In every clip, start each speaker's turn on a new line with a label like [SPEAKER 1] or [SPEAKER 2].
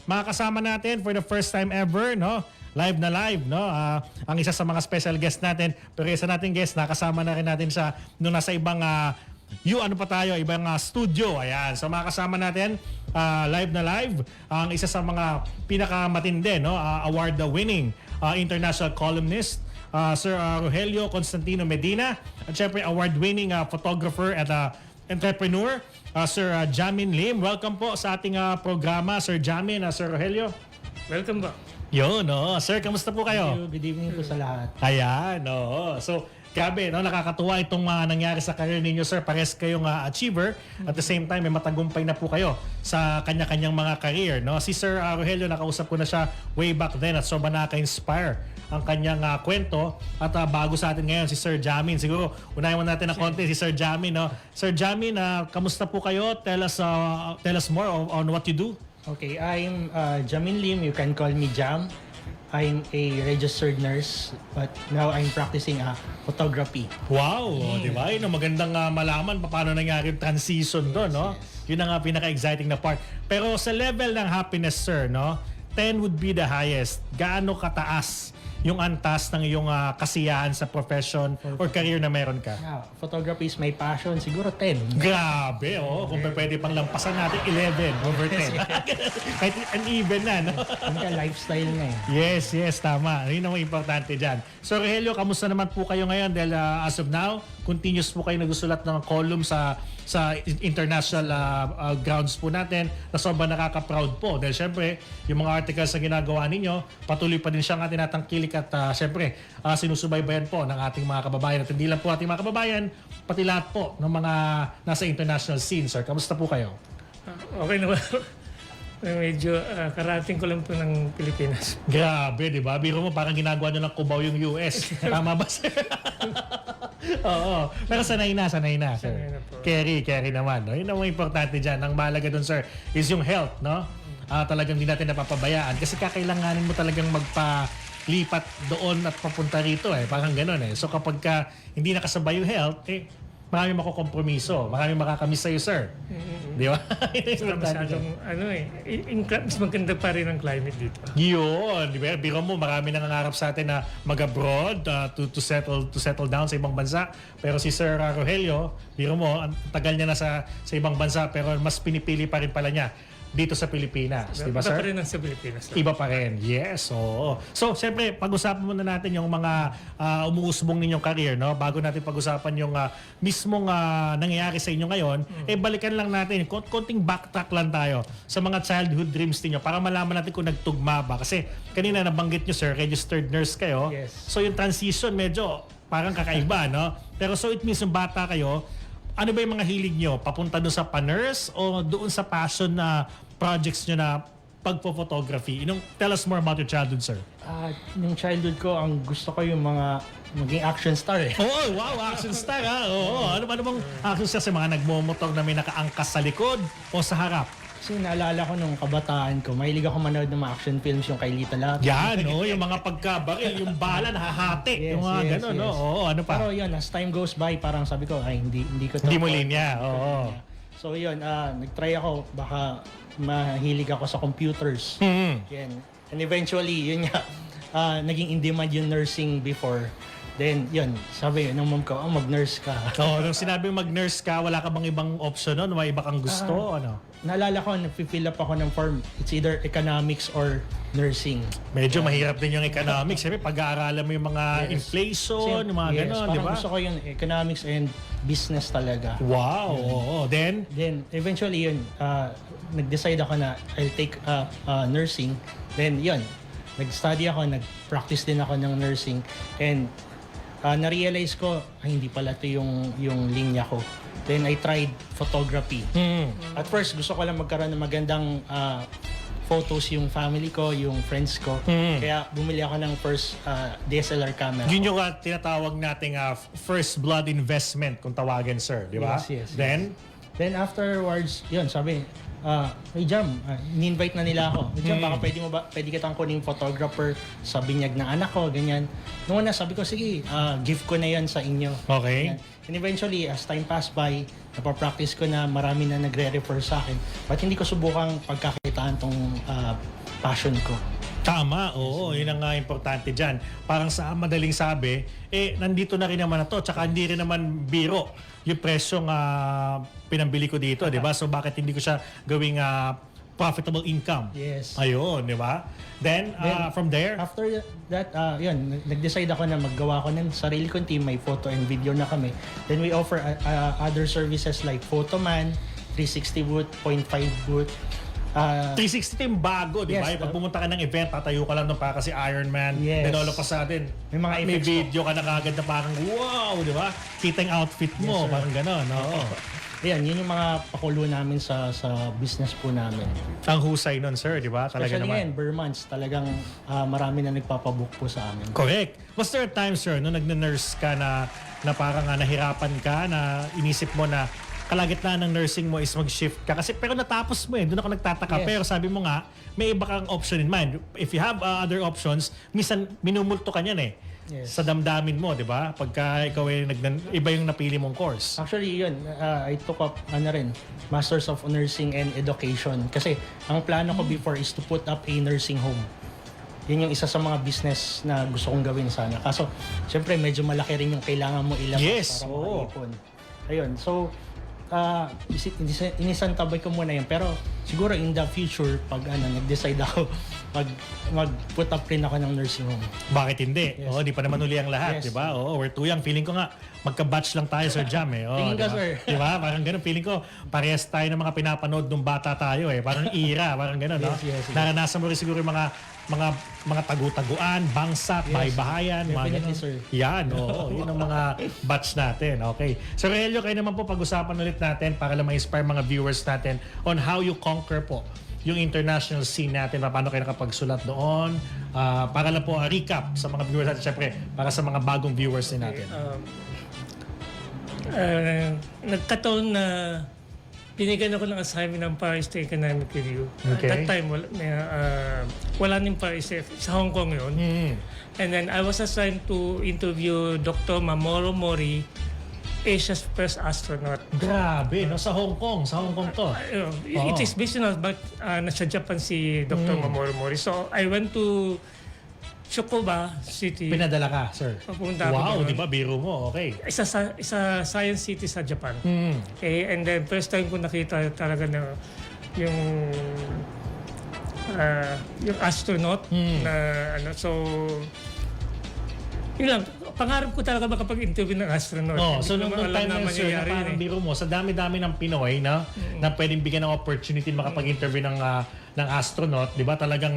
[SPEAKER 1] makakasama natin for the first time ever, no? Live na live, no? Ang isa sa mga special guest natin, pero isa nating guest, nakasama na rin natin sa nung nasa ibang ibang studio. Ayan. So makakasama natin live na live ang isa sa mga pinakamatindi, no? Award-winning international columnist, Sir Rogelio Constantino Medina, at syempre award-winning photographer at entrepreneur, Sir Jamin Lim. Welcome po sa ating programa, Sir Jamin, Sir Rogelio.
[SPEAKER 2] Welcome ba?
[SPEAKER 1] Yun, no. Sir, kamusta po kayo?
[SPEAKER 3] Good evening po sa lahat.
[SPEAKER 1] Ayan, no. So, grabe, no? Nakakatuwa itong nangyari sa career ninyo, sir. Pares kayong achiever. At the same time, may matagumpay na po kayo sa kanya-kanyang mga career, no? Si Sir Rogelio, nakausap ko na siya way back then at sobrang nakaka-inspire ang kanyang kwento. At bago sa atin ngayon, si Sir Jamin. Siguro, unahin mo natin ng konti si Sir Jamin, no? Sir Jamin, kamusta po kayo? Tell us more on what you do.
[SPEAKER 3] Okay, I'm Jamin Lim. You can call me Jam. I'm a registered nurse, but now I'm practicing photography.
[SPEAKER 1] Wow, di ba? Yun ang magandang malaman paano nangyari yung transition doon, no? Yun ang pinaka-exciting na part. Pero sa level ng happiness, sir, no? 10 would be the highest. Gaano kataas yung antas ng iyong kasiyahan sa profession or career na meron ka?
[SPEAKER 3] Photography is my passion. Siguro 10.
[SPEAKER 1] Grabe, oh. Kung pwede pang lampasan natin, 11 over 10. Kahit uneven na, no?
[SPEAKER 3] Yung lifestyle na eh.
[SPEAKER 1] Yes, tama. Yun ang importante dyan. So, Rogelio, kamusta naman po kayo ngayon? Dahil as of now, continuous po kayo nagusulat ng column sa international grounds po natin na sobrang nakaka-proud po. Dahil syempre, yung mga articles na ginagawa ninyo, patuloy pa din siyang tinatangkilik at syempre, sinusubaybayan po ng ating mga kababayan. At hindi lang po ating mga kababayan, pati lahat po ng mga nasa international scene. Sir, kamusta po kayo?
[SPEAKER 2] Okay naman. Medyo karating ko lang po ng Pilipinas.
[SPEAKER 1] Grabe, di ba? Biro mo, parang ginagawa nyo ng Cubao yung US. Tama ba, sir? Oo. Pero sanay na, sir.
[SPEAKER 2] Sanay na po.
[SPEAKER 1] Carry naman. No? Yun ang mga importante dyan. Ang mahalaga dun, sir, is yung health, no? Talagang di natin napapabayaan. Kasi kakailanganin mo talagang magpalipat doon at papunta rito, eh. Parang ganun, eh. So kapag hindi nakasabay yung health, marami makukompromiso. Marami makakamiss sa'yo, sir. Di ba?
[SPEAKER 2] Masyadong, mas maganda pa rin ang climate dito.
[SPEAKER 1] Yun, di ba? Biro mo, marami nangangarap sa atin na mag-abroad to settle down sa ibang bansa. Pero si Sir Rogelio, biro mo, ang tagal niya na sa ibang bansa pero mas pinipili pa rin pala niya dito sa Pilipinas. Di ba, sir?
[SPEAKER 2] Iba pa rin ang sa Pilipinas.
[SPEAKER 1] Iba pa rin. Yes, oo. So, siyempre, pag-usapan muna natin yung mga umuusbong ninyong career, no? Bago natin pag-usapan yung mismong nangyayari sa inyo ngayon, balikan lang natin, konting backtrack lang tayo sa mga childhood dreams niyo para malaman natin kung nagtugma ba. Kasi kanina nabanggit nyo, sir, registered nurse kayo.
[SPEAKER 3] Yes.
[SPEAKER 1] So, yung transition medyo parang kakaiba, no? Pero so it means yung bata kayo, ano ba yung mga hilig nyo? Papunta doon sa pa-nurse o doon sa passion na projects nyo na pagpo-photography? Tell us more about your childhood, sir.
[SPEAKER 3] Yung childhood ko, ang gusto ko yung mga maging action star eh.
[SPEAKER 1] Oh, wow, action star ha. Oo, ano bang action star sa mga nagmomotor na may nakaangkas sa likod o sa harap?
[SPEAKER 3] Kasi naalala ko nung kabataan ko, mahilig ako manood ng mga action films yung kay Lita Lat.
[SPEAKER 1] Yan, yung mga pagkabaril, yung bala nahahati, yung mga gano'n, no? Oo, ano pa?
[SPEAKER 3] Pero yun, as time goes by, parang sabi ko, hindi ko to.
[SPEAKER 1] Hindi mo linya, oo.
[SPEAKER 3] So yun, nag-try ako, baka mahilig ako sa computers. Yan. And eventually, yun nga, naging in-demand yung nursing before. Then, yun, sabi ng mom ko, mag-nurse ka.
[SPEAKER 1] Oo, nung sinabi mag-nurse ka, wala ka bang ibang option nun? May iba kang gusto? Ano?
[SPEAKER 3] Naalala ko, nag-fill up ako ng form. It's either economics or nursing.
[SPEAKER 1] Medyo mahirap din yung economics. Siyempre, pag-aaralan mo yung mga inflation, yung mga gano'n, di ba?
[SPEAKER 3] Parang gusto ko yung economics and business talaga.
[SPEAKER 1] Wow, oo. Then,
[SPEAKER 3] Eventually, yun, nag-decide ako na I'll take nursing. Then, yun, nag-study ako, nag-practice din ako ng nursing. And na-realize ko, hindi pala ito yung linya ko. Then I tried photography. At first, gusto ko lang magkaroon ng magandang photos yung family ko, yung friends ko. Kaya bumili ako ng first DSLR camera.
[SPEAKER 1] yun yung tinatawag nating first blood investment kung tawagin, sir. Di ba?
[SPEAKER 3] Yes.
[SPEAKER 1] Then
[SPEAKER 3] Afterwards, yun, sabi, hey Jam, ni-invite na nila ako. Jam, baka pwede kitang kuning photographer sa binyag ng anak ko, ganyan. Noong una, sabi ko, sige, gift ko na yan sa inyo.
[SPEAKER 1] Okay.
[SPEAKER 3] Ganyan. And eventually, as time passed by, napapractice ko na marami na nagre-refer sa akin. But hindi ko subukang pagkakita makikitaan tong passion ko.
[SPEAKER 1] Tama, oo, yun ang importante dyan. Parang sa madaling sabi, nandito na rin naman na to, tsaka hindi rin naman biro yung presyong pinambili ko dito, di ba? So bakit hindi ko siya gawing profitable income?
[SPEAKER 3] Yes.
[SPEAKER 1] Ayun, di ba? Then, from there,
[SPEAKER 3] After that, yun, nag-decide ako na maggawa ko ng sarili kong team, may photo and video na kami. Then we offer other services like Photoman, 360 booth, 0.5 booth,
[SPEAKER 1] 360 yung bago, di ba?
[SPEAKER 3] Yes,
[SPEAKER 1] Pag pumunta ka ng event, tatayo ka lang doon para kasi Iron Man.
[SPEAKER 3] Yes.
[SPEAKER 1] Then all of a sudden,
[SPEAKER 3] May mga
[SPEAKER 1] may
[SPEAKER 3] effects
[SPEAKER 1] video ka na kagad na parang, wow, di ba? Kita yung outfit mo,
[SPEAKER 3] Yes, sir.
[SPEAKER 1] parang gano'n. Oo.
[SPEAKER 3] Ayan, yun yung mga pakulo namin sa business po namin.
[SPEAKER 1] Ang husay nun, sir, di ba? Talaga
[SPEAKER 3] Especially
[SPEAKER 1] naman.
[SPEAKER 3] ngayon, Burr months, talagang marami na nagpapabook po sa amin.
[SPEAKER 1] Correct. Was there a time, sir, nung nag-nurse ka na parang nahirapan ka, na inisip mo na kalagitnaan ng nursing mo is mag-shift ka? Kasi pero natapos mo doon ako nagtataka.
[SPEAKER 3] Yes.
[SPEAKER 1] Pero sabi mo nga, may iba kang option in mind. If you have other options, minsan minumulto ka niyan
[SPEAKER 3] Yes.
[SPEAKER 1] sa damdamin mo, di ba? Pagka ikaw iba yung napili mong course.
[SPEAKER 3] Actually, yun, I took up, Masters of Nursing and Education. Kasi ang plano ko before is to put up a nursing home. Yun yung isa sa mga business na gusto kong gawin sana. Kaso, syempre, medyo malaki rin yung kailangan mo ilabas
[SPEAKER 1] Yes,
[SPEAKER 3] para
[SPEAKER 1] oo.
[SPEAKER 3] makaipon. Ayun, so, inisantabay ko muna yun. Pero siguro in the future, pag nag-decide ako, mag-put up rin ako ng nursing home.
[SPEAKER 1] Bakit hindi?
[SPEAKER 3] Yes.
[SPEAKER 1] Oo, di pa naman uli ang lahat,
[SPEAKER 3] Yes.
[SPEAKER 1] di ba? Oo, we're too young. Feeling ko nga, magka-batch lang tayo, Sir Jam Oo,
[SPEAKER 3] Tingin ka,
[SPEAKER 1] di ba?
[SPEAKER 3] sir.
[SPEAKER 1] Di ba? Parang ganun. Feeling ko, parehas tayo ng mga pinapanood nung bata tayo Parang era, parang ganun, no?
[SPEAKER 3] Yes, yes.
[SPEAKER 1] Naranasan mo rin siguro yung mga tagu-taguan, bangsak, bahay-bahayan, mga
[SPEAKER 3] Definitely,
[SPEAKER 1] ganun.
[SPEAKER 3] sir.
[SPEAKER 1] Yan, oo. Yun ang mga batch natin. Okay. So, Relio, kayo naman po pag-usapan ulit natin para lang ma-inspire mga viewers natin on how you conquer po yung international scene natin, paano kayo nakapagsulat doon, para lang po recap sa mga viewers natin, syempre, para sa mga bagong viewers din natin.
[SPEAKER 2] Nagkataon na binigyan ako ng assignment ng Paris State Economic Review.
[SPEAKER 1] Okay.
[SPEAKER 2] At that time, wala nang Paris State. Sa Hong Kong yun. And then I was assigned to interview Dr. Mamoru Mori, Asia's first astronaut.
[SPEAKER 1] Grabe, no? Sa Hong Kong to.
[SPEAKER 2] It is business, but nasa Japan si Dr. Mamoru Mori. So I went to Tsukuba City.
[SPEAKER 1] Pinadala ka, sir.
[SPEAKER 2] Papunta ako
[SPEAKER 1] Wow,
[SPEAKER 2] doon.
[SPEAKER 1] di ba? Biro mo, okay.
[SPEAKER 2] Isa science city sa Japan. Okay, and then first time ko nakita talaga na yung astronaut na so yun lang, pangarap ko talaga makapag-interview ng astronaut.
[SPEAKER 1] Oh,
[SPEAKER 2] Hindi
[SPEAKER 1] so
[SPEAKER 2] ko
[SPEAKER 1] nung
[SPEAKER 2] naman alam
[SPEAKER 1] time na yun, sir, na
[SPEAKER 2] mangyayari
[SPEAKER 1] parang
[SPEAKER 2] yun
[SPEAKER 1] biro mo, sa dami-dami ng Pinoy na pwedeng bigyan ng opportunity makapag-interview ng astronaut, di ba? Talagang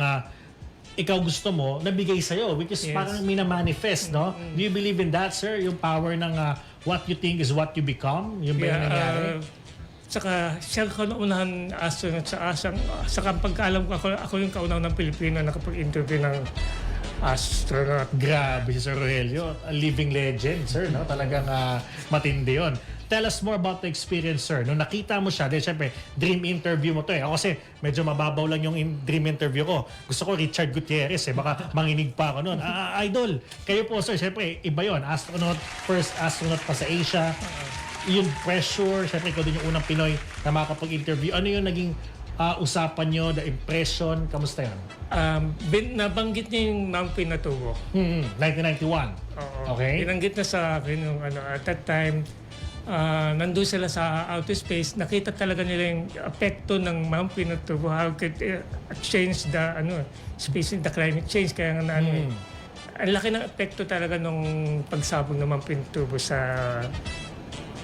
[SPEAKER 1] ikaw gusto mo, nabigay sa'yo, which is
[SPEAKER 2] Yes.
[SPEAKER 1] parang minamanifest, no? Do you believe in that, sir? Yung power ng what you think is what you become? Yung ba yung nangyari?
[SPEAKER 2] Saka siya kaunahan astronaut sa asang. Saka pagkaalam ko, ako yung kaunahan ng Pilipino na nakapag-interview ng astronaut.
[SPEAKER 1] Grabe si Sir Rogelio. A living legend, sir, no? Talagang matindi yun. Tell us more about the experience, sir. Nung nakita mo siya, dahil syempre, dream interview mo to Ako kasi medyo mababaw lang yung dream interview ko. Gusto ko Richard Gutierrez Baka manginig pa ako noon. Idol, kayo po, sir, syempre, iba yon. Astronaut, first astronaut pa sa Asia. Yung pressure, syempre, ikaw din yung unang Pinoy na makakapag-interview. Ano yung naging usapan nyo, the impression? Kamusta yun?
[SPEAKER 2] Nabanggit niya yung Mount Pinatubo.
[SPEAKER 1] 1991.
[SPEAKER 2] Oo.
[SPEAKER 1] Okay.
[SPEAKER 2] Binanggit na sa akin yung at that time, nandun sila sa outer space, nakita talaga nila yung apekto ng Mount Pinatubo, how could change the space in the climate change. Kaya nga ang laki ng apekto talaga nung pagsabog ng Mount Pinatubo sa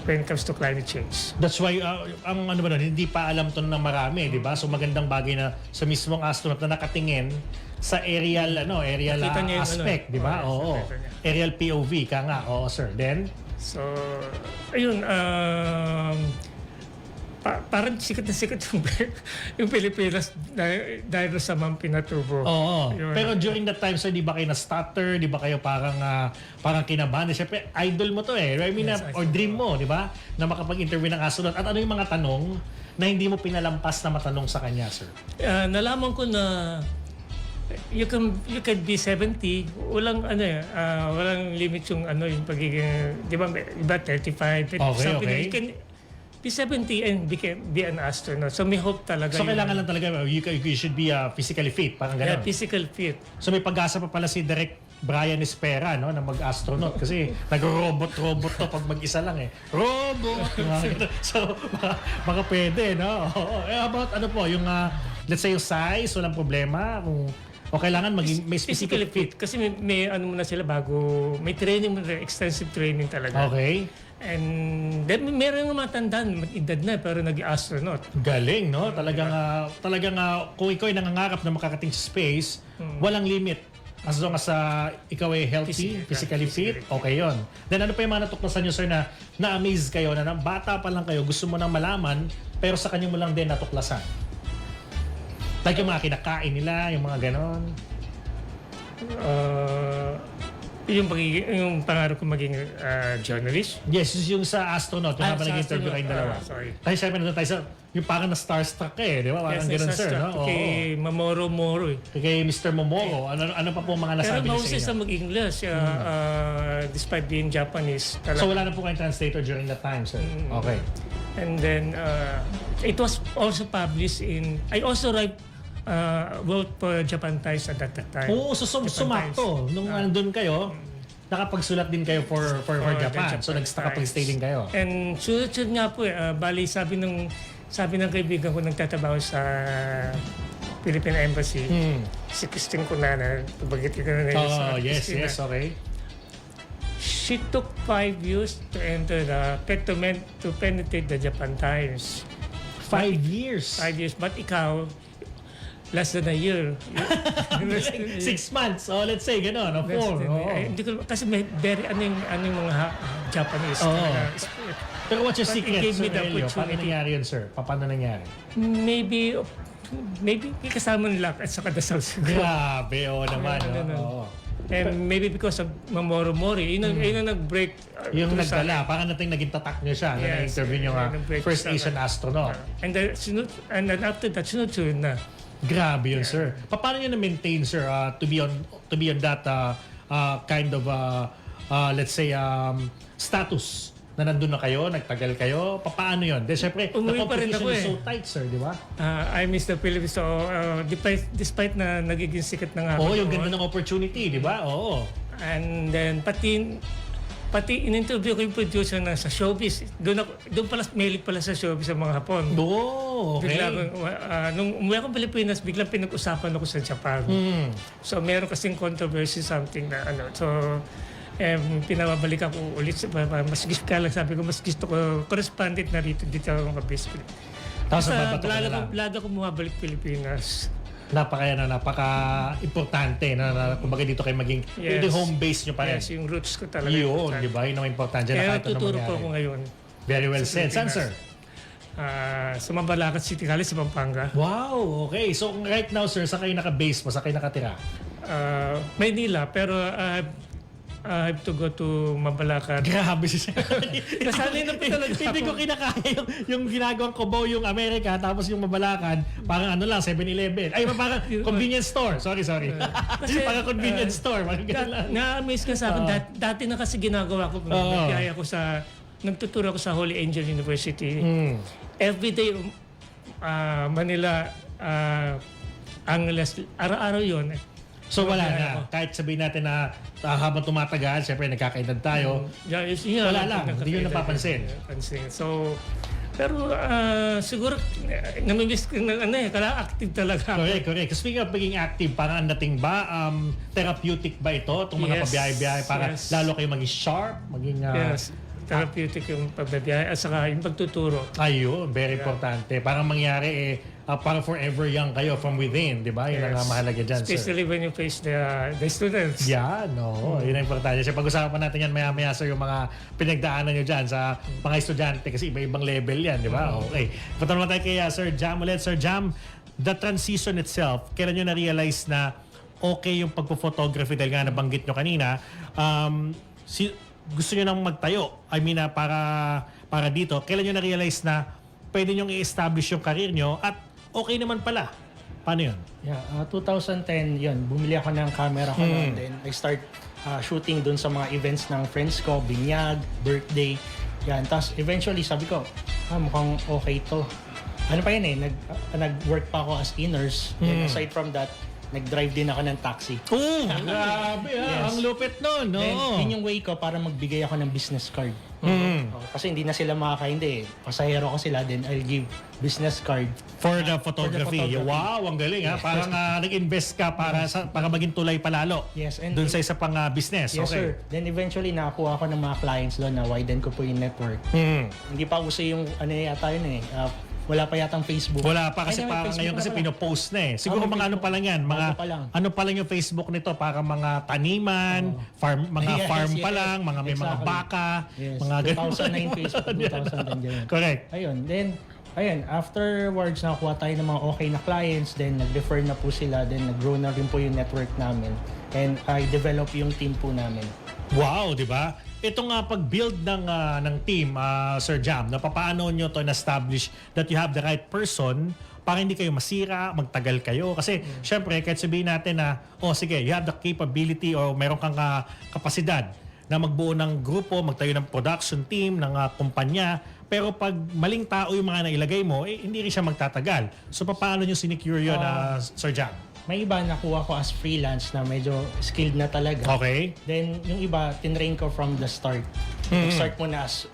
[SPEAKER 2] when it comes to climate change.
[SPEAKER 1] That's why, ang ba nun, hindi pa alam to ng marami, di ba? So magandang bagay na sa mismong astronaut na nakatingin sa aerial
[SPEAKER 2] Nakita niya yung
[SPEAKER 1] aspect, di ba?
[SPEAKER 2] yes,
[SPEAKER 1] Oo.
[SPEAKER 2] nakita niya.
[SPEAKER 1] Aerial POV, ka nga. Oo, sir. Then,
[SPEAKER 2] So, ayun, parang sikat na sikat yung Pilipinas dahil sa Mount Pinatubo.
[SPEAKER 1] oo.
[SPEAKER 2] Yun.
[SPEAKER 1] Pero during that time, sir, di ba kayo na-stutter? Di ba kayo parang kinabahan? Siyempre, idol mo to I mean,
[SPEAKER 2] Yes,
[SPEAKER 1] or dream mo, di ba? Na makapag-interview ng astronaut. At ano yung mga tanong na hindi mo pinalampas na matanong sa kanya, sir?
[SPEAKER 2] Nalaman ko na you can be 70, walang walang limit yung yung pagiging, di ba 35,
[SPEAKER 1] Okay,
[SPEAKER 2] something.
[SPEAKER 1] okay.
[SPEAKER 2] P70 and be an astronaut. So may hope talaga.
[SPEAKER 1] So kailangan lang talaga, you should be physically fit, parang
[SPEAKER 2] Yeah,
[SPEAKER 1] gano'n.
[SPEAKER 2] physical fit.
[SPEAKER 1] So may pag-asa pa pala si Direk Brian Espera, no, na mag-astronaut kasi nag-robot to pag mag-isa lang eh. Robot! Yung mga ganun. So baka pwede, no? Oo. About ano po, yung let's say yung size, walang problema. O kailangan maging may
[SPEAKER 2] Physically
[SPEAKER 1] specific fit.
[SPEAKER 2] fit. Kasi may ano muna sila bago, may training muna, extensive training talaga.
[SPEAKER 1] Okay.
[SPEAKER 2] And then meron ng mga tandaan, edad na pero nag-astronaut.
[SPEAKER 1] Galing, no? Talagang kung ikaw ay nangangarap na makarating sa space, walang limit. As long as ikaw ay healthy, physically fit, okay yon. Then ano pa yung mga natuklasan nyo, sir, na na-amaze kayo, na bata pa lang kayo, gusto mo nang malaman, pero sa kanya mo lang din natuklasan? Like yung mga kinakain nila, yung mga ganon.
[SPEAKER 2] Yung pangarap ko maging journalist.
[SPEAKER 1] Yes, yung sa astronaut, yung habang
[SPEAKER 2] sa
[SPEAKER 1] nag-interview kayong dalawa.
[SPEAKER 2] sorry.
[SPEAKER 1] Kasi syempre nandun tayo sa, yung parang na-starstruck ka eh, di ba? Parang ganon, sir, no? Oo.
[SPEAKER 2] Kay Mamoru Moro eh.
[SPEAKER 1] Kay Mr. Momoro, ano pa po mga
[SPEAKER 2] Pero
[SPEAKER 1] nasabi niya sa
[SPEAKER 2] mausay
[SPEAKER 1] inyo?
[SPEAKER 2] sa mag-English, despite being Japanese.
[SPEAKER 1] So wala na po kayong translator during that time, sir? Okay.
[SPEAKER 2] And then, it was also published in, I also wrote for Japan Times at that time.
[SPEAKER 1] Oo, so sumakto. Nung nandun kayo, nakapagsulat din kayo for Japan. So nag-stay din kayo.
[SPEAKER 2] And sunod-sunod nga po bali sabi ng kaibigan ko nagtatrabaho sa Philippine Embassy, si Christine Cunana, bagit ko na
[SPEAKER 1] Oh, yes, okay.
[SPEAKER 2] She took 5 years to enter to penetrate the Japan Times.
[SPEAKER 1] 5 years.
[SPEAKER 2] 5 years. But ikaw, less than a year.
[SPEAKER 1] 6 months. Oh, let's say gano'n, no? 4.
[SPEAKER 2] Hindi ko, kasi may very ano yung mga Japanese.
[SPEAKER 1] Pero what's your
[SPEAKER 2] But it
[SPEAKER 1] secret,
[SPEAKER 2] gave me
[SPEAKER 1] Sir
[SPEAKER 2] the
[SPEAKER 1] Elio? Paano
[SPEAKER 2] opportunity.
[SPEAKER 1] nangyari yun, sir? Paano nangyari?
[SPEAKER 2] Maybe may kasama ng luck at saka dasal siguro.
[SPEAKER 1] Grabe, oo naman.
[SPEAKER 2] Ano.
[SPEAKER 1] Oo.
[SPEAKER 2] And maybe because of Mamoru Mori, yun ang nag-break.
[SPEAKER 1] Yung
[SPEAKER 2] through sa
[SPEAKER 1] nagdala, parang nating tatak niyo siya na
[SPEAKER 2] Yes,
[SPEAKER 1] na-interview niyo nga
[SPEAKER 2] nag-break
[SPEAKER 1] first
[SPEAKER 2] sa-
[SPEAKER 1] Asian astronaut.
[SPEAKER 2] And then after that, sunod-sunod na.
[SPEAKER 1] Grabe yun, sir. Paano niyo na-maintain, sir, to be on that kind of let's say status na nandun na kayo, nagtagal kayo? Paano yun? Then syempre, the
[SPEAKER 2] Umuwi pa rin
[SPEAKER 1] competition
[SPEAKER 2] ako
[SPEAKER 1] is
[SPEAKER 2] eh.
[SPEAKER 1] so tight, sir, di ba?
[SPEAKER 2] I miss the Philippines. So, despite na nagiging sikat na nga
[SPEAKER 1] Oo,
[SPEAKER 2] ako
[SPEAKER 1] yung
[SPEAKER 2] doon.
[SPEAKER 1] ganda ng opportunity, di ba? Oo.
[SPEAKER 2] And then, pati in-interview ko yung producer na sa showbiz. Doon pala, mahilig pala sa showbiz sa mga Hapon.
[SPEAKER 1] Oo, okay.
[SPEAKER 2] Bigla, nung umuwi akong Pilipinas, biglang pinag-usapan ako sa Japan. So, meron kasing controversy, something na So, pinababalik ako ulit. Mas gusto ka lang, sabi ko, mas gusto ko correspondent na dito ako mabis.
[SPEAKER 1] Tapos
[SPEAKER 2] Basta,
[SPEAKER 1] nababato ka na lang.
[SPEAKER 2] lado ko bumabalik Pilipinas.
[SPEAKER 1] Napaka-importante na kumbaga dito kayo maging
[SPEAKER 2] Yes.
[SPEAKER 1] yung home base nyo pa rin.
[SPEAKER 2] Yes, yung roots ko talaga.
[SPEAKER 1] Yun, di ba? Yun ang importante na
[SPEAKER 2] Kaya
[SPEAKER 1] kahit ano
[SPEAKER 2] tuturo po ako
[SPEAKER 1] mangyari.
[SPEAKER 2] ngayon.
[SPEAKER 1] Very well
[SPEAKER 2] sa
[SPEAKER 1] said. Saan,
[SPEAKER 2] Pilipinas.
[SPEAKER 1] sir?
[SPEAKER 2] Sa Mambalacat City College sa Pampanga.
[SPEAKER 1] Wow, okay. So right now, sir, sa kayo naka-base mo, sa kayo nakatira?
[SPEAKER 2] Maynila, pero I have to go to Mambalacat.
[SPEAKER 1] Grabe si sir.
[SPEAKER 2] Nasanay na po talaga
[SPEAKER 1] Hindi ko
[SPEAKER 2] ako.
[SPEAKER 1] kinakaya yung ginagawang Cubao yung Amerika, tapos yung Mabalacan, parang ano lang, 7-Eleven. Ay, parang convenience store. Sorry. Parang convenience store. Parang ganun lang.
[SPEAKER 2] Na-amaze ka sa akin. Dati na kasi ginagawa ko. Nagbiyahe ako nagtuturo ako sa Holy Angel University. Every day, Manila, Angeles, araw-araw yun.
[SPEAKER 1] So wala
[SPEAKER 2] Nagbiyahe
[SPEAKER 1] na.
[SPEAKER 2] ako.
[SPEAKER 1] Kahit sabihin natin na habang tumatagal, syempre nagkakaedad tayo. Wala lang. Hindi yun napapansin.
[SPEAKER 2] So, pero siguro, namimiss ko na active talaga ako.
[SPEAKER 1] Correct. Speaking of pagiging active, parang ang dating ba, therapeutic ba ito? Itong mga
[SPEAKER 2] Yes.
[SPEAKER 1] pabiyahe-biyahe para
[SPEAKER 2] Yes.
[SPEAKER 1] lalo kayo maging sharp, maging...
[SPEAKER 2] Yes, therapeutic yung pagbabiyahe at saka yung pagtuturo.
[SPEAKER 1] Ayun, very importante. Parang mangyari parang forever young kayo from within, di ba? Yun ang mahalaga dyan, sir.
[SPEAKER 2] Especially when you face the students.
[SPEAKER 1] Yan, no. Yun ang importante. Kasi pag-usapan natin yan maya-maya, sir, yung mga pinagdaanan nyo dyan sa mga estudyante kasi iba-ibang level yan, di ba? Okay. Punta naman tayo kay Sir Jam ulit. Sir Jam, the transition itself, kailan nyo na-realize na okay yung pagpo-photography dahil nga nabanggit nyo kanina, gusto nyo nang magtayo, para dito, kailan nyo na-realize na pwede nyo i-establish yung career nyo at okay naman pala? Paano yun?
[SPEAKER 3] Yeah, 2010 yun. Bumili ako ng camera ko noon. Then I start shooting dun sa mga events ng friends ko, binyag, birthday. Yan. Tapos eventually sabi ko, mukhang okay to. Ano pa yun nag-work pa ako as nurse. Then aside from that, nag-drive din ako ng taxi.
[SPEAKER 1] Oh, grabe
[SPEAKER 3] Yes.
[SPEAKER 1] Ang lupit nun, no?
[SPEAKER 3] Then, yun yung way ko para magbigay ako ng business card. Kasi hindi na sila makakaindi. Pasahero ko sila, then I'll give business card.
[SPEAKER 1] For the photography.
[SPEAKER 3] photography.
[SPEAKER 1] Wow, ang galing ha. Parang nag-invest ka para maging tulay palalo.
[SPEAKER 3] Yes, and
[SPEAKER 1] Doon sa isa pang business.
[SPEAKER 3] yes,
[SPEAKER 1] Okay.
[SPEAKER 3] sir. Then eventually, nakakuha ako ng mga clients doon na widen ko po yung network. Hindi pa uso yung yata yun wala pa yatang Facebook.
[SPEAKER 1] Wala pa kasi
[SPEAKER 3] Ay, may
[SPEAKER 1] parang
[SPEAKER 3] Facebook
[SPEAKER 1] ngayon
[SPEAKER 3] na
[SPEAKER 1] kasi
[SPEAKER 3] pala.
[SPEAKER 1] pinopost na eh. Siguro
[SPEAKER 3] may
[SPEAKER 1] mga ano
[SPEAKER 3] Facebook.
[SPEAKER 1] pa lang yan, mga
[SPEAKER 3] Bago pa lang.
[SPEAKER 1] ano pa lang yung Facebook nito para mga taniman, mga
[SPEAKER 3] Yes,
[SPEAKER 1] farm pa
[SPEAKER 3] yes.
[SPEAKER 1] lang, mga may mga
[SPEAKER 3] Exactly.
[SPEAKER 1] baka,
[SPEAKER 3] Yes,
[SPEAKER 1] mga ganun.
[SPEAKER 3] 2009 Facebook, 2000 ganyan.
[SPEAKER 1] Correct.
[SPEAKER 3] Ayun, afterwards nakakuha tayo ng mga okay na clients, then nag-refer na po sila, then nag-grow na rin po yung network namin. And I develop yung team po namin.
[SPEAKER 1] Wow, di ba? Ito nga pag-build ng team, Sir Jam, na paano nyo to establish that you have the right person para hindi kayo masira, magtagal kayo. Kasi syempre, kahit sabihin natin na, sige, you have the capability or meron kang kapasidad na magbuo ng grupo, magtayo ng production team, ng kumpanya, pero pag maling tao yung mga nailagay mo, hindi rin siya magtatagal. So paano nyo sinecure yun, Sir Jam?
[SPEAKER 3] May iba nakuha ko as freelance na medyo skilled na talaga.
[SPEAKER 1] Okay.
[SPEAKER 3] Then yung iba, tinrain ko from the start. Start muna as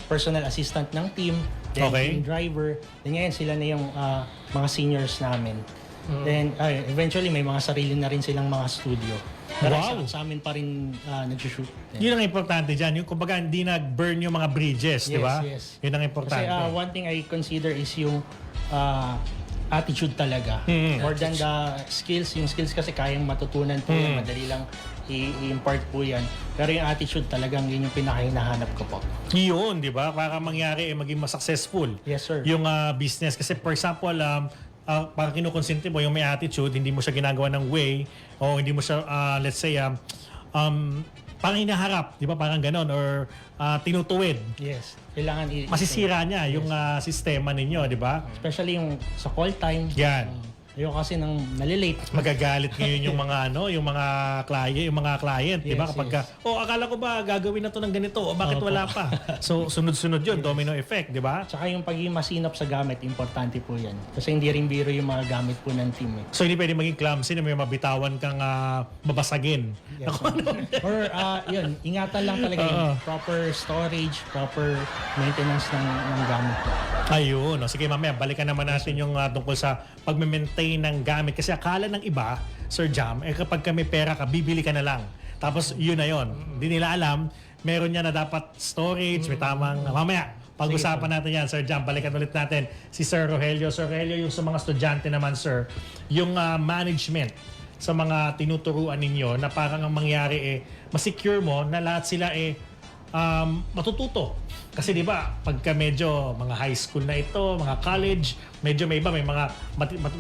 [SPEAKER 3] personal assistant ng team, then
[SPEAKER 1] Okay.
[SPEAKER 3] team driver. Then ngayon sila na yung mga seniors namin. Then eventually may mga sarili na rin silang mga studio. Pero
[SPEAKER 1] Wow.
[SPEAKER 3] sa amin pa rin nag-shoot.
[SPEAKER 1] Yun ang importante dyan. Yung kumbaga hindi nag-burn yung mga bridges, di ba?
[SPEAKER 3] Yes.
[SPEAKER 1] Yun ang
[SPEAKER 3] Kasi
[SPEAKER 1] importante.
[SPEAKER 3] one thing I consider is yung attitude talaga. More than the skills. Yung skills kasi kayang matutunan po yan. Madali lang i-impart po yan. Pero yung attitude talagang yun yung pinakahinahanap ko po.
[SPEAKER 1] Yun, di ba? Para mangyari maging mas successful
[SPEAKER 3] Yes, sir.
[SPEAKER 1] yung business. Kasi for example, parang kinukonsente mo yung may attitude, hindi mo siya ginagawa ng way, o hindi mo siya, let's say, parang hinaharap, di ba? Parang ganon, or tinutuwid.
[SPEAKER 3] Yes. Kailangan
[SPEAKER 1] Masisira niya yung sistema ninyo, di ba?
[SPEAKER 3] especially yung sa call time.
[SPEAKER 1] Yan.
[SPEAKER 3] Ayoko kasi nang nalilate.
[SPEAKER 1] Magagalit ngayon yung mga yung mga client, di ba?
[SPEAKER 3] Yes,
[SPEAKER 1] Kapag akala ko ba gagawin na to ng ganito, o bakit
[SPEAKER 3] Opo.
[SPEAKER 1] wala pa? So sunod-sunod yun, domino effect, di ba?
[SPEAKER 3] Tsaka yung pagiging masinop sa gamit, importante po yan. Kasi hindi rin biro yung mga gamit po ng team.
[SPEAKER 1] So hindi pwede maging clumsy na may mabitawan kang mabasagin.
[SPEAKER 3] Yes, or yun, ingatan lang talaga yung proper storage, proper maintenance ng gamit po.
[SPEAKER 1] Ayun. Sige mamaya, balikan naman natin yung tungkol sa pag-maintain ng gamit. Kasi akala ng iba, Sir Jam, kapag may pera ka, bibili ka na lang. Tapos yun na yun. Hindi nila alam, meron niya na dapat storage, may tamang... Mamaya, pag-usapan natin yan, Sir Jam. Balikan ulit natin si Sir Rogelio. Sir Rogelio, yung sa mga estudyante naman, Sir, yung management sa mga tinuturuan ninyo na parang ang mangyari masecure mo na lahat sila matututo. Kasi di ba, pagka medyo mga high school na ito, mga college, medyo may iba, may mga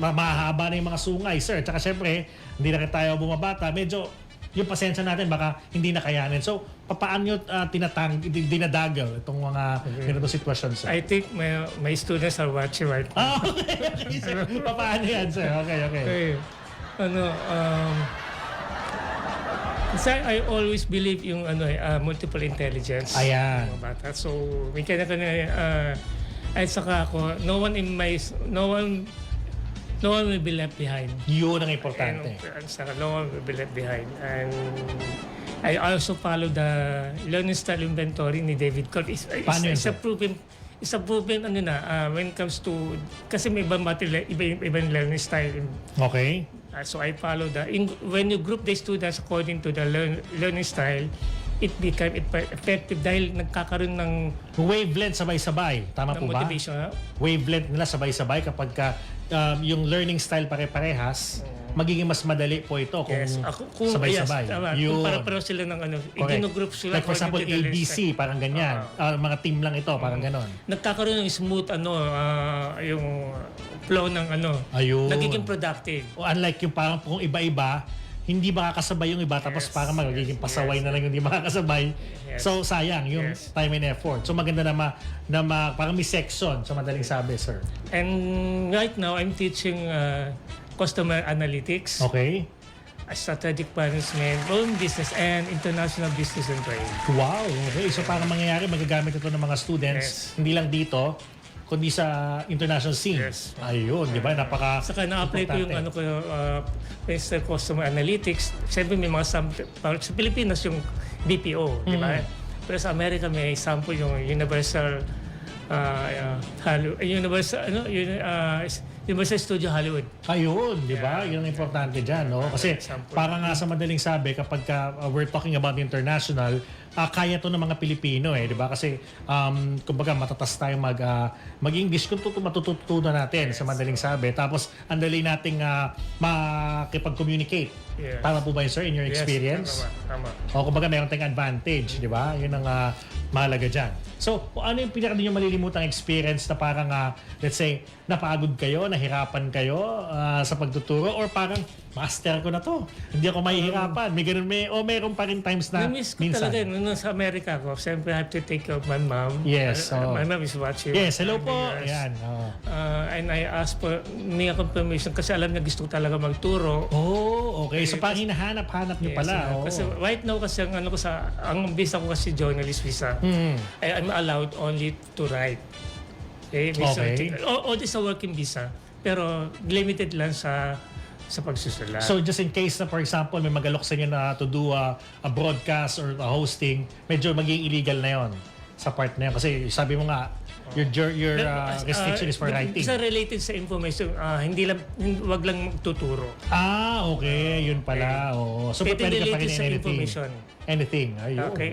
[SPEAKER 1] mahaba na yung mga sungay, sir. Tsaka syempre, hindi na rin tayo bumabata. Medyo yung pasensya natin baka hindi na kayanin. So, paano nyo dinadagal itong mga ganito sitwasyon, sir?
[SPEAKER 2] I think my students are watching right now.
[SPEAKER 1] Okay, sir. Paano yan, sir? Okay.
[SPEAKER 2] Okay. Kasi I always believe yung multiple intelligence.
[SPEAKER 1] Ayan.
[SPEAKER 2] ng mga bata. So, may kanya-kanya ay saka ako, no one will be left behind.
[SPEAKER 1] Yun ang importante.
[SPEAKER 2] And saka no one will be left behind. And I also follow the learning style inventory ni David Colt.
[SPEAKER 1] Paano yun,
[SPEAKER 2] It's a
[SPEAKER 1] sir?
[SPEAKER 2] proven when it comes to, kasi may ibang material, ibang learning style.
[SPEAKER 1] Okay.
[SPEAKER 2] So I follow when you group the students according to the learning style, it become effective dahil nagkakaroon ng
[SPEAKER 1] Wavelength sabay-sabay. Tama po ba?
[SPEAKER 2] motivation.
[SPEAKER 1] Wavelength nila sabay-sabay kapag yung learning style pare-parehas, magiging mas madali po ito kung
[SPEAKER 2] Yes. Kung
[SPEAKER 1] sabay-sabay.
[SPEAKER 2] Yes, tama.
[SPEAKER 1] Yun.
[SPEAKER 2] Kung para-pareho sila ng
[SPEAKER 1] Correct.
[SPEAKER 2] group sila.
[SPEAKER 1] Like for example,
[SPEAKER 2] according to the learning
[SPEAKER 1] ABC,
[SPEAKER 2] style.
[SPEAKER 1] parang ganyan. Mga team lang ito, parang ganon.
[SPEAKER 2] Nagkakaroon ng smooth yung flow ng
[SPEAKER 1] Ayun.
[SPEAKER 2] nagiging productive.
[SPEAKER 1] O unlike yung parang kung iba-iba, hindi makakasabay yung iba, tapos parang magiging pasaway na lang yung hindi makakasabay.
[SPEAKER 2] Yes.
[SPEAKER 1] So sayang yung
[SPEAKER 2] Yes.
[SPEAKER 1] time and effort. So maganda na parang may section sa madaling sabi, sir.
[SPEAKER 2] And right now, I'm teaching customer analytics.
[SPEAKER 1] Okay?
[SPEAKER 2] strategic management, own business, and international business and trade.
[SPEAKER 1] Wow, okay. So para mangyayari, magagamit ito ng mga students, hindi lang dito, kundi sa international scene.
[SPEAKER 2] Yes.
[SPEAKER 1] Ayun, di ba? Napaka
[SPEAKER 2] Saka na-apply ko yung Mr. Customer Analytics. Siyempre may mga sample, sa Pilipinas yung BPO, di ba? Pero sa Amerika may sample yung Universal Universal Studio Hollywood.
[SPEAKER 1] Ayun, di ba? Yun ang importante dyan, no? Kasi
[SPEAKER 2] Example.
[SPEAKER 1] para nga sa madaling sabi, kapag we're talking about international, kaya to ng mga Pilipino, di ba? Kasi, kumbaga, matatas tayo mag-English kung matututunan natin sa madaling sabi. Tapos, ang dali nating makipag-communicate.
[SPEAKER 2] Yes.
[SPEAKER 1] Tama po ba yun, sir, in your experience?
[SPEAKER 2] Yes, tama.
[SPEAKER 1] O kumbaga mayroon tayong advantage, di ba? Yun ang mahalaga dyan. So, ano yung pinaka ninyong malilimutang experience na parang, let's say, napagod kayo, nahirapan kayo sa pagtuturo, or parang, master ko na to. Hindi ako mahihirapan. May ganun, meron pa rin times na
[SPEAKER 2] Na-miss ko
[SPEAKER 1] minsan.
[SPEAKER 2] talaga nung sa Amerika ako. Siyempre, I have to take care of my mom.
[SPEAKER 1] Yes,
[SPEAKER 2] My mom is watching.
[SPEAKER 1] Yes, hello po.
[SPEAKER 2] Yes.
[SPEAKER 1] Ayan.
[SPEAKER 2] And I asked for niya permission kasi alam niya gusto ko talaga magturo.
[SPEAKER 1] Oh, okay. So, parang hinahanap-hanap niyo pala. Oo.
[SPEAKER 2] Kasi right now kasi ang visa ko kasi journalist visa. I'm allowed only to write. Okay?
[SPEAKER 1] Okay.
[SPEAKER 2] O this a working visa. Pero limited lang sa pagsusulat.
[SPEAKER 1] So just in case na, for example, may magalok sa inyo na to do a broadcast or a hosting, medyo magiging illegal na yon sa part na yun. Kasi sabi mo nga, your restriction is for writing.
[SPEAKER 2] Isa related sa information, wag lang magtuturo.
[SPEAKER 1] Okay. Yun pala. Oo. So,
[SPEAKER 2] Pwede
[SPEAKER 1] pwede ka pa rin
[SPEAKER 2] related
[SPEAKER 1] in
[SPEAKER 2] sa
[SPEAKER 1] anything.
[SPEAKER 2] information.
[SPEAKER 1] Anything. Ayun.
[SPEAKER 2] Okay,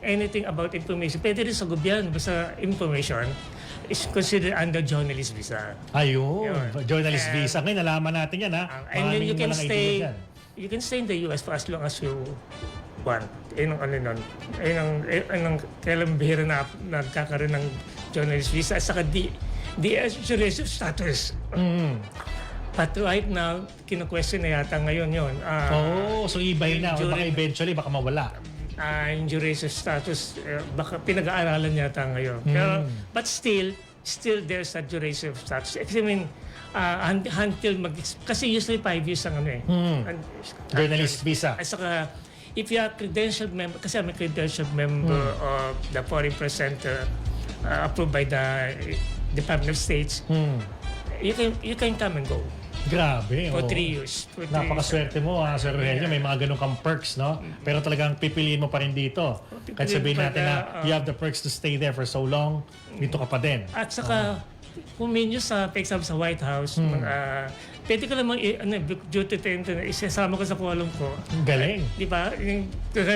[SPEAKER 2] anything about information. Pwede rin sa gobyerno, basta information is considered under journalist visa.
[SPEAKER 1] Ayun.
[SPEAKER 2] Yun.
[SPEAKER 1] Journalist
[SPEAKER 2] And-
[SPEAKER 1] visa. Ngayon, nalaman natin yan, ha?
[SPEAKER 2] And then you
[SPEAKER 1] Maraming
[SPEAKER 2] can
[SPEAKER 1] walang idea
[SPEAKER 2] stay
[SPEAKER 1] dyan.
[SPEAKER 2] you can stay in the US for as long as you want. Yun ang nun. Yun ang kailan bihira na nagkakaroon ng journalist visa at saka judicial status. But right now, kino-question na yata ngayon yun.
[SPEAKER 1] So iba na. O baka eventually, baka mawala.
[SPEAKER 2] Yung judicial status, baka pinag-aaralan yata ngayon. Pero, but still there's a judicial status. I mean, until kasi usually 5 years ang
[SPEAKER 1] Journalist visa.
[SPEAKER 2] At saka, if you are credentialed member, kasi I'm a credentialed member of the Foreign Press Center approved by the Department of States, you can come and go
[SPEAKER 1] Grabe.
[SPEAKER 2] for
[SPEAKER 1] oo.
[SPEAKER 2] 3 years. For 3 years.
[SPEAKER 1] Napakaswerte mo, Sir Rogelio. May mga ganun kang perks, no? Pero talagang pipiliin mo pa rin dito. Kahit sabihin natin na you have the perks to stay there for so long, dito ka pa din.
[SPEAKER 2] At saka, kung minyo sa, for example, sa White House, pwede ko namang, duty to internet, isasama ko sa column ko.
[SPEAKER 1] Galing.
[SPEAKER 2] Di ba? Yung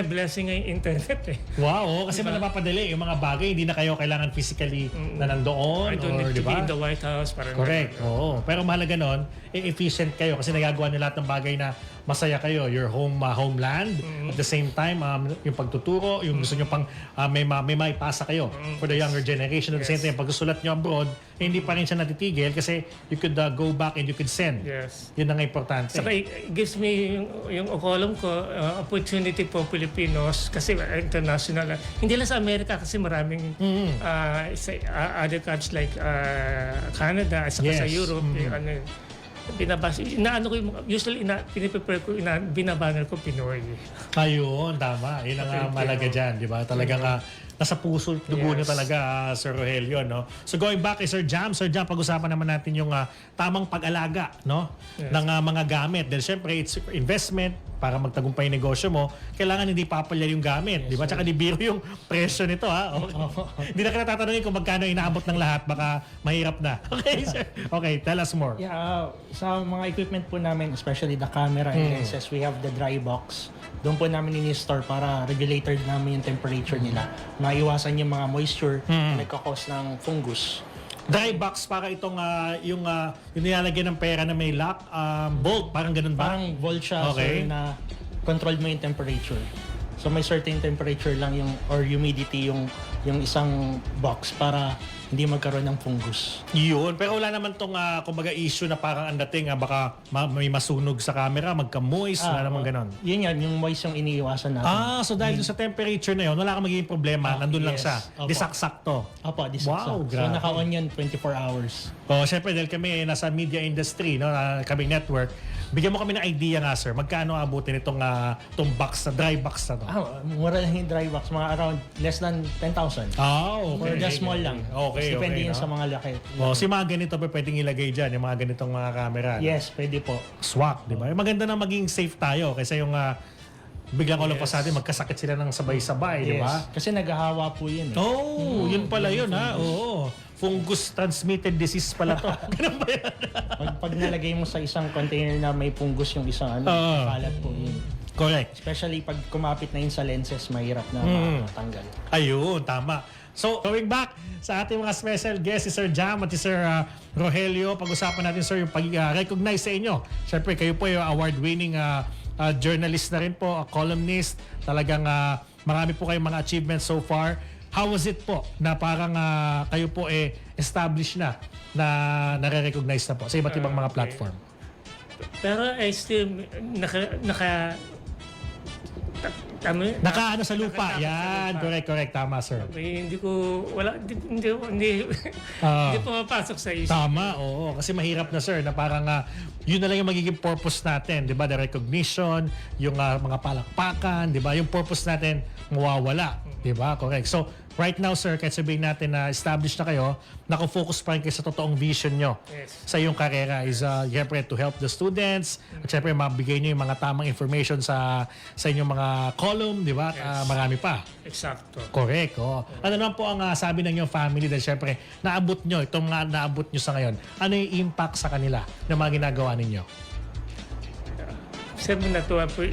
[SPEAKER 2] blessing ng internet eh.
[SPEAKER 1] Wow, kasi napapadali yung mga bagay, hindi na kayo kailangan physically na nandoon.
[SPEAKER 2] I don't
[SPEAKER 1] or,
[SPEAKER 2] need to
[SPEAKER 1] di
[SPEAKER 2] be
[SPEAKER 1] ba?
[SPEAKER 2] in the White House. Parang
[SPEAKER 1] Correct. Oo. Pero mahalaga nun, efficient kayo kasi nagagawa niyo lahat ng bagay na masaya kayo. Your homeland. At the same time, yung pagtuturo, yung gusto nyo pang may maipasa kayo for the younger generation. At the same time, pagsusulat nyo abroad, hindi pa rin siya natitigil kasi you could go back and you could send.
[SPEAKER 2] Yes.
[SPEAKER 1] Yun ang importante.
[SPEAKER 2] Saka it gives me yung column ko, opportunity for Filipinos kasi international. Hindi lang sa Amerika kasi maraming sa other countries like Canada at saka
[SPEAKER 1] Yes.
[SPEAKER 2] sa Europe. Binabasa. Inaano ko yung, usually piniprepare ko, binabanner ko Pinoy.
[SPEAKER 1] Ayun, tama. Yun ang mahalaga dyan, di ba? Talagang nasa puso, dugo niyo talaga, Sir Rogelio, no? So going back kay Sir Jam, pag-usapan naman natin yung tamang pag-alaga, no? Ng mga gamit. Dahil syempre, it's investment para magtagumpay yung negosyo mo. Kailangan hindi papalyar yung gamit, di ba? Tsaka di biro yung presyo nito, ha? Okay. Hindi na kita tatanungin kung magkano inaabot ng lahat, baka mahirap na. Okay, sir? Okay, tell us more.
[SPEAKER 3] Yeah, sa mga equipment po namin, especially the camera and lenses, we have the dry box. Doon po namin ini-store para regulator namin yung temperature nila. Maiwasan yung mga moisture na nagkakos ng fungus.
[SPEAKER 1] Dry box para itong yung nilalagyan ng pera na may lock, bolt, parang ganun ba?
[SPEAKER 3] Parang volt siya,
[SPEAKER 1] Okay.
[SPEAKER 3] sir, na controlled mo yung temperature. So may certain temperature lang yung or humidity yung isang box para hindi magkaroon ng fungus.
[SPEAKER 1] Yun. Pero wala naman tong kumbaga issue na parang ang dating baka may masunog sa camera, magka-moist, wala naman ganon.
[SPEAKER 3] Yun yan, yung moist yung iniiwasan natin.
[SPEAKER 1] So dahil doon sa temperature na yun, wala kang magiging problema, nandun lang
[SPEAKER 3] yes.
[SPEAKER 1] siya.
[SPEAKER 3] Opo.
[SPEAKER 1] Disaksak-sakto.
[SPEAKER 3] Opo, disaksak.
[SPEAKER 1] Wow,
[SPEAKER 3] So
[SPEAKER 1] grabe.
[SPEAKER 3] naka-on yun 24 hours.
[SPEAKER 1] Syempre dahil kami nasa media industry, no, kaming network, Bigyan mo kami ng idea nga, sir. Magkano abutin itong box na, dry box na to?
[SPEAKER 3] Mura lang yung dry box, mga around less than 10,000.
[SPEAKER 1] Okay.
[SPEAKER 3] Or just small lang.
[SPEAKER 1] Okay,
[SPEAKER 3] Depende
[SPEAKER 1] okay,
[SPEAKER 3] yun
[SPEAKER 1] no?
[SPEAKER 3] sa mga laki.
[SPEAKER 1] Si mga ganito pa pwedeng ilagay dyan, yung mga ganitong mga camera. no?
[SPEAKER 3] Yes, pwede po.
[SPEAKER 1] Swak, di ba? Maganda na maging safe tayo kaysa yung biglang all of a sudden magkasakit sila ng sabay-sabay, di ba?
[SPEAKER 3] Kasi naghahawa po yun.
[SPEAKER 1] Oh, yun pala yun ha. Oo. Fungus transmitted disease pala to. Ganun ba yan?
[SPEAKER 3] Pag nalagay mo sa isang container na may fungus yung isang kalat po yun.
[SPEAKER 1] Correct.
[SPEAKER 3] Especially pag kumapit na yun sa lenses, mahirap na matanggal.
[SPEAKER 1] Ayun, tama. So, going back sa ating mga special guest, si Sir Jam at si Sir Rogelio, pag-usapan natin, sir, yung pag-recognize sa inyo. Siyempre, kayo po yung award-winning journalist na rin po, columnist. Talagang marami po kayong mga achievements so far. How was it po na parang kayo po established na nare-recognize na po sa iba't ibang mga platform?
[SPEAKER 2] Pero I still
[SPEAKER 1] Naka sa lupa. Yan. Correct. Tama, sir.
[SPEAKER 2] hindi pumapasok sa isip.
[SPEAKER 1] Tama, oo. Kasi mahirap na, sir, na parang yun na lang yung magiging purpose natin, di ba? The recognition, yung mga palakpakan, di ba? Yung purpose natin mawawala, di ba? Correct. So, right now, sir, kahit sabihin natin na established na kayo, nakafocus pa rin kayo sa totoong vision nyo sa iyong karera is syempre to help the students at syempre mabigay nyo yung mga tamang information sa inyong mga column, di ba? At marami pa.
[SPEAKER 2] Eksakto.
[SPEAKER 1] Correct. Oh. Ano naman po ang sabi ng iyong family dahil syempre naabot nyo, itong naabot nyo sa ngayon, ano yung impact sa kanila ng mga ginagawa ninyo?
[SPEAKER 2] Sabi natuwa po,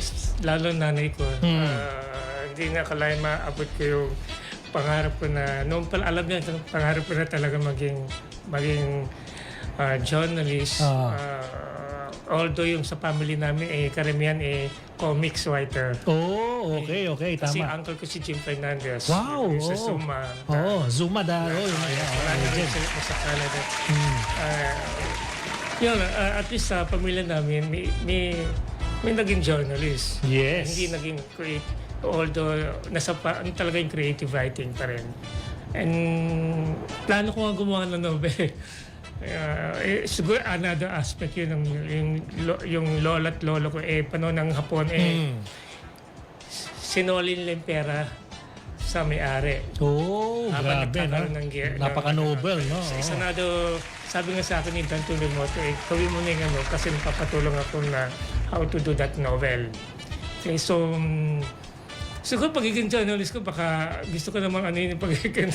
[SPEAKER 2] lalo nanay ko. Hindi na kalain maabot ko yung pangarap ko na, noong pala alam niya, pangarap ko na talaga maging journalist. Although yung sa family namin, karamihan comics writer.
[SPEAKER 1] Oh, okay.
[SPEAKER 2] Kasi
[SPEAKER 1] Tama.
[SPEAKER 2] uncle ko si Jim Fernandez.
[SPEAKER 1] Wow,
[SPEAKER 2] Sa
[SPEAKER 1] oo.
[SPEAKER 2] Zuma.
[SPEAKER 1] Zuma daw.
[SPEAKER 2] Wala na rin sa Canada. Yun, at least sa pamilya namin, may naging journalist.
[SPEAKER 1] Yes.
[SPEAKER 2] Hindi naging although nasa talaga yung creative writing pa rin. And plano ko nga gumawa ng novel. Siguro another aspect yun, yung lola at lolo ko, panahon ng Hapon, sinolin nila yung pera sa may-ari.
[SPEAKER 1] Oh,
[SPEAKER 2] Habang
[SPEAKER 1] grabe, no?
[SPEAKER 2] nagkakaroon ng
[SPEAKER 1] Napaka-noble, no?
[SPEAKER 2] Isa na daw, sabi nga sa akin ni Dan Tulimoto, gawin mo na yung kasi papatulong ako na how to do that novel. Okay, so, siguro pagiging journalist ko, baka gusto ko namang yung pagiging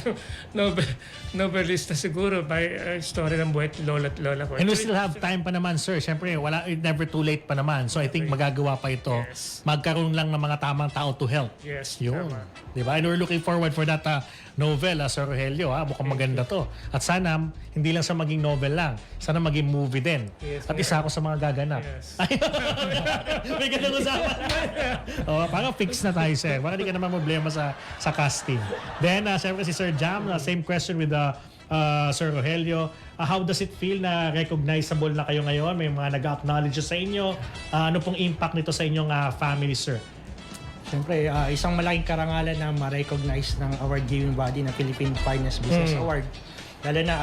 [SPEAKER 2] novelista siguro by story ng buhay lola at lola ko.
[SPEAKER 1] And we still have time pa naman, sir. Siyempre, never too late pa naman. So I think magagawa pa ito.
[SPEAKER 2] Yes.
[SPEAKER 1] Magkaroon lang ng mga tamang tao to help.
[SPEAKER 2] Yes,
[SPEAKER 1] Yun.
[SPEAKER 2] tama.
[SPEAKER 1] Diba? And we're looking forward for that novel, Sir Rogelio. Mukhang maganda to. At sana, hindi lang sa maging novel lang. Sana maging movie din.
[SPEAKER 2] Yes,
[SPEAKER 1] At isa ako sa mga gaganap.
[SPEAKER 2] Yes.
[SPEAKER 1] May ganun usapan. Parang fix na tayo, sir. Parang di ka naman problema sa casting. Then, siyempre si Sir Jam, same question with Sir Rogelio. How does it feel na recognizable na kayo ngayon? May mga nag-acknowledge sa inyo. Ano pong impact nito sa inyong family, sir?
[SPEAKER 3] Siyempre, isang malaking karangalan na ma-recognize ng award-giving body na Philippine Finance Business Award. Lalo na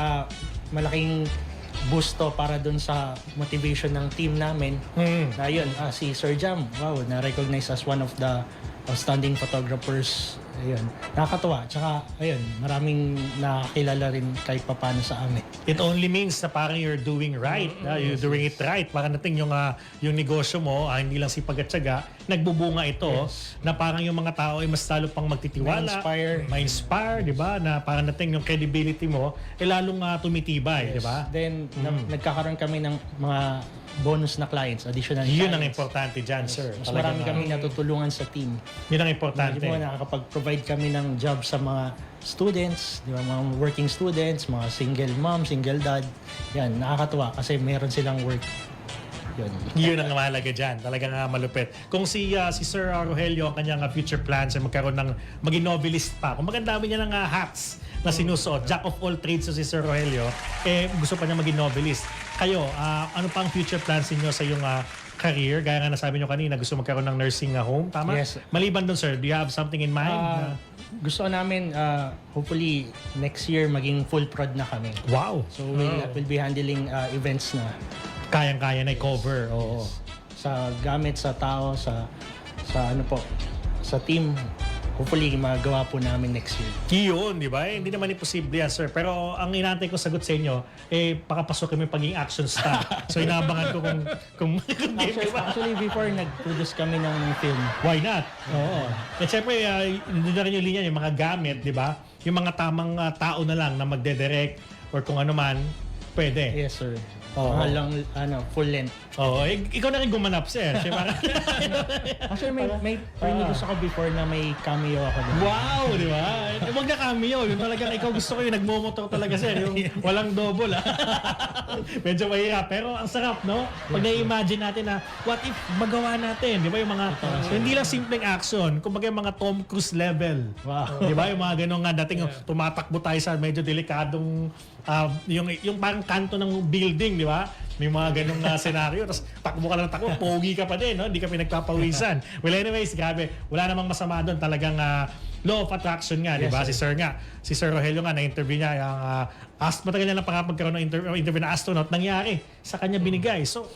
[SPEAKER 3] malaking boost to para dun sa motivation ng team namin. Na yun, si Sir Jam, wow, na-recognize as one of the outstanding photographers. Ayun, nakakatuwa. Tsaka, ayun, maraming nakakilala rin kahit papano sa amin.
[SPEAKER 1] It only means na parang you're doing right. You're doing it right. Parang nating yung negosyo mo, hindi lang sipag at tiyaga, nagbubunga ito na parang yung mga tao ay mas lalo pang magtitiwala. Ma-inspire, di ba? Na parang nating yung credibility mo ay lalong tumitibay, di ba?
[SPEAKER 3] Then, nagkakaroon kami ng mga bonus na clients, additional
[SPEAKER 1] Yun ang
[SPEAKER 3] clients.
[SPEAKER 1] importante dyan, sir.
[SPEAKER 3] Mas marami kami natutulungan sa team.
[SPEAKER 1] Yun ang importante.
[SPEAKER 3] Hindi mo nakakapag-provide kami ng job sa mga students, di ba, mga working students, mga single mom, single dad. Yan, nakakatuwa kasi meron silang work. Yun
[SPEAKER 1] ang mahalaga dyan. Talagang malupit. Kung si Sir Rogelio, ang kanyang future plans ay magkaroon ng maging novelist pa. Kung magandami niya ng hats na sinusuot, jack of all trades si Sir Rogelio, gusto pa niya maging novelist. Kayo, ano pang future plans niyo sa iyong career? Gaya nga nasabi niyo kanina, gusto magkaroon ng nursing home, tama?
[SPEAKER 3] Yes.
[SPEAKER 1] Maliban doon, sir, do you have something in mind?
[SPEAKER 3] Gusto namin, hopefully, next year, maging full prod na kami.
[SPEAKER 1] Wow!
[SPEAKER 3] So, we'll be handling events na.
[SPEAKER 1] Kayang-kaya na i-cover. Oo.
[SPEAKER 3] sa gamit, sa tao, sa ano po, sa team. Hopefully, magawa po namin next year.
[SPEAKER 1] Yun, di ba? Hindi naman imposible yan, sir. Pero ang inaantay ko sagot sa inyo, pakapasok kami pagiging action star. So inaabangan ko kung game, di ba?
[SPEAKER 3] Actually, before nag-produce kami ng film.
[SPEAKER 1] Why not? Oo. At syempre, hindi na rin yung linya, yung mga gamit, di ba? Yung mga tamang tao na lang na magde-direct or kung ano man, pwede.
[SPEAKER 3] Yes, sir.
[SPEAKER 1] Oo.
[SPEAKER 3] Mga long, full length.
[SPEAKER 1] Oo. Ikaw na rin gumanap, sir. Siyempre,
[SPEAKER 3] Actually, may gusto ko before na may cameo ako doon.
[SPEAKER 1] wow, di ba? Huwag na cameo. Yung talagang ikaw gusto ko yung nagmomotor talaga, sir. Yung walang double, Medyo mahirap. Pero ang sarap, no? Pag na-imagine natin na, what if magawa natin? Di ba yung mga, hindi lang simpleng action. Kumbaga yung mga Tom Cruise level.
[SPEAKER 3] Wow.
[SPEAKER 1] Di ba? Yung mga ganun nga, dating tumatakbo tayo sa medyo delikadong, yung parang kanto ng building, di ba? May mga ganung senaryo. Tapos takbo ka lang takbo, pogi ka pa din, no? Hindi ka pinagpapawisan. Well, anyways, grabe. Wala namang masama doon. Talagang law of attraction nga, di ba?
[SPEAKER 3] Yes,
[SPEAKER 1] Si Sir Rogelio nga, na-interview niya, yung matagal na lang pagkaroon ng interview na astronaut, nangyari. Sa kanya binigay. So,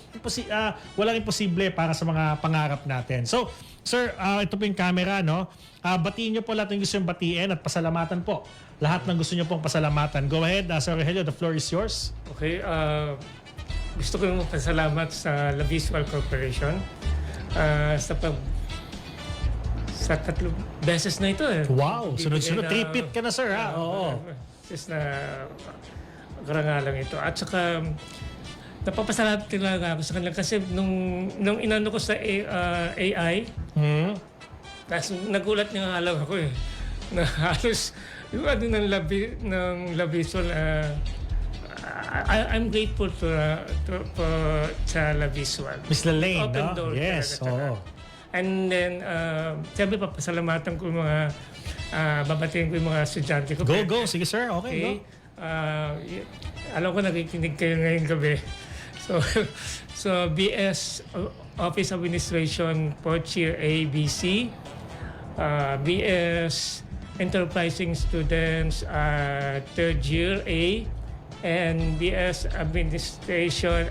[SPEAKER 1] walang imposible para sa mga pangarap natin. So, Sir, ito po yung camera, no? Batiin niyo po lahat ng gusto yung batiin at pasalamatan po. Lahat ng gusto niyo pong pasalamatan. Go ahead, Sir Rogelio, the floor is yours.
[SPEAKER 2] Okay, gusto ko yung pasalamat sa La Visual Corporation sa 3 beses na ito.
[SPEAKER 1] Wow, sunod-sunod.
[SPEAKER 2] Bibigay na-
[SPEAKER 1] Tripit ka na, sir, ha? Oo.
[SPEAKER 2] Beses na karangalang ito. At saka, napapasalamat talaga ako sa kanila kasi nung inano ko sa AI,
[SPEAKER 1] Hmm?
[SPEAKER 2] tapos nagulat niya nga lang ako na halos yung ano ng La Visual, I'm grateful sa La Visual.
[SPEAKER 1] Miss Lalaine,
[SPEAKER 2] Open
[SPEAKER 1] no?
[SPEAKER 2] door
[SPEAKER 1] Yes,
[SPEAKER 2] talaga.
[SPEAKER 1] oo.
[SPEAKER 2] And then, sabi papasalamatan ko yung mga, babatiin ko yung mga estudyante ko.
[SPEAKER 1] Go. Sige, sir. Okay, go.
[SPEAKER 2] Alam ko nakikinig kayo ngayong gabi. So BS Office Administration, 4th year ABC, BS Enterprising Students, 3rd year A, and BS Administration,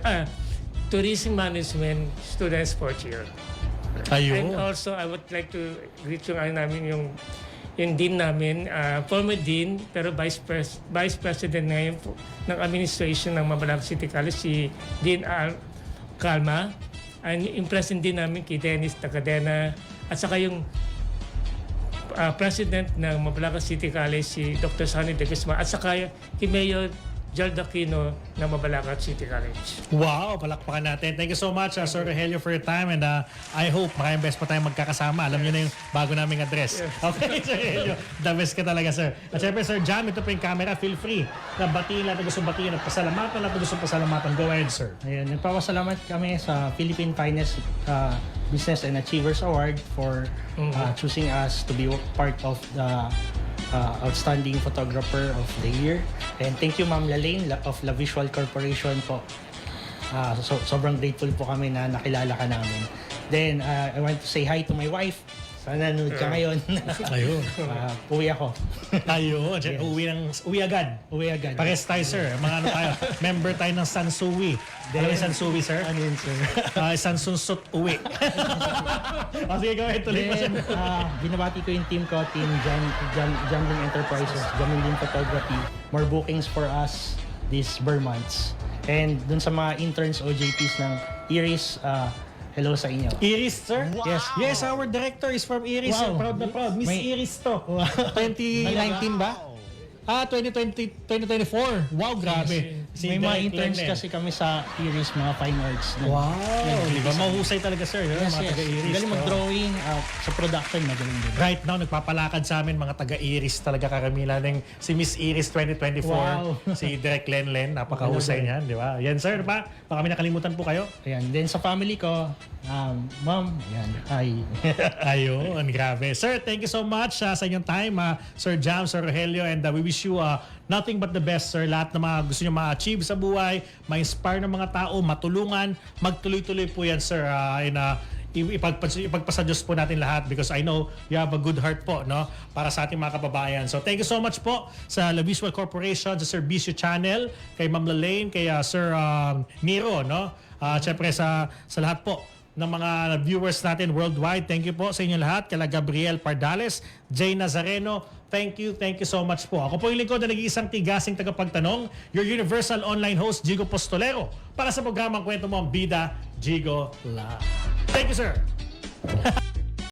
[SPEAKER 2] Tourism Management Students, 4th year. And
[SPEAKER 1] Ayun.
[SPEAKER 2] also, I would like to greet yung yung dean namin, former dean, pero vice president ngayon ng administration ng Mabalacat City College, si Dean Calma. And yung president din namin kay Dennis Tacadena. At saka yung president ng Mabalacat City College, si Dr. Sonny De Guzman. At saka kay Mayor Gerald Aquino ng Mabalacat City College.
[SPEAKER 1] Wow, palakpakan natin. Thank you so much, Sir Rogelio, for your time. And I hope maraming best pa tayong magkakasama. Alam niyo na yung bago naming address. Okay, Sir Rogelio. The best ka talaga, sir. At syempre, Sir Jam, ito po yung camera. Feel free na batiin lahat na gustong batiin at pasalamatan lahat na gustong pasalamatan. Go ahead, sir.
[SPEAKER 3] Ayun, nagpapasalamat kami sa Philippine Finest Business and Achievers Award for choosing us to be part of the Outstanding Photographer of the Year. And thank you, Ma'am Lalaine of La Visual Corporation po. Sobrang grateful po kami na nakilala ka namin. Then, I want to say hi to my wife. Sana nanonood ka ngayon.
[SPEAKER 1] Ayun.
[SPEAKER 3] Uwi ako.
[SPEAKER 1] Ayun. Uwi agad.
[SPEAKER 3] Uwi agad.
[SPEAKER 1] Pares tayo, sir. Mga ano tayo. Member tayo ng Sansui. Alam yung Sansui, sir?
[SPEAKER 3] Ano yun, sir?
[SPEAKER 1] Sansunsut uwi. Sige, go ahead. Tuloy mo, sir.
[SPEAKER 3] Then, binabati ko yung team ko, Team Jambling Enterprises, Jamilin Photography. More bookings for us these months. And dun sa mga interns, OJTs ng Iris, hello sa inyo.
[SPEAKER 1] Iris, sir?
[SPEAKER 3] Wow.
[SPEAKER 1] Yes, our director is from Iris.
[SPEAKER 3] Wow.
[SPEAKER 1] Proud na proud. Miss
[SPEAKER 3] May-
[SPEAKER 1] Iris to. 2019 ba? 2024. Wow, grabe.
[SPEAKER 3] May mga interns
[SPEAKER 1] Glenn.
[SPEAKER 3] kasi kami sa Iris, mga fine arts.
[SPEAKER 1] Wow. Di ba? Mahusay talaga, sir. Yun,
[SPEAKER 3] Yes,
[SPEAKER 1] mga
[SPEAKER 3] yes.
[SPEAKER 1] taga-Iris.
[SPEAKER 3] Magaling
[SPEAKER 1] to.
[SPEAKER 3] mag-drawing, sa production, magaling din.
[SPEAKER 1] Right now, nagpapalakad sa amin mga taga-Iris talaga karamihan ng si Miss Iris 2024.
[SPEAKER 3] Wow.
[SPEAKER 1] Si Direk Len. Napakahusay niyan, di ba? Yan, sir. Baka may nakalimutan po kayo.
[SPEAKER 3] Ayan. Then sa family ko, ma'am, ayan, hi.
[SPEAKER 1] Ayun, grabe. Sir, thank you so much sa inyong time, Sir Jam, Sir Rogelio, and we wish you nothing but the best, sir. Lahat na mga gusto nyo ma-achieve sa buhay, ma-inspire ng mga tao, matulungan, magtuloy-tuloy po yan, sir. Ipagpasa Diyos po natin lahat because I know you have a good heart po, no, para sa ating mga kababayan. So thank you so much po sa La Visual Corporation, sa Sir Bisio Channel, kay Ma'am Lalaine, kay Sir Nero, no. Siyempre sa lahat po ng mga viewers natin worldwide. Thank you po sa inyo lahat. Kala Gabriel Pardales, Jay Nazareno, thank you so much po. Ako po yung lingkod na nag-iisang tigasing tagapagtanong, your universal online host, Jigo Postolero, para sa programang Kwento Mo ang Bida, Jigo Love. Thank you, sir.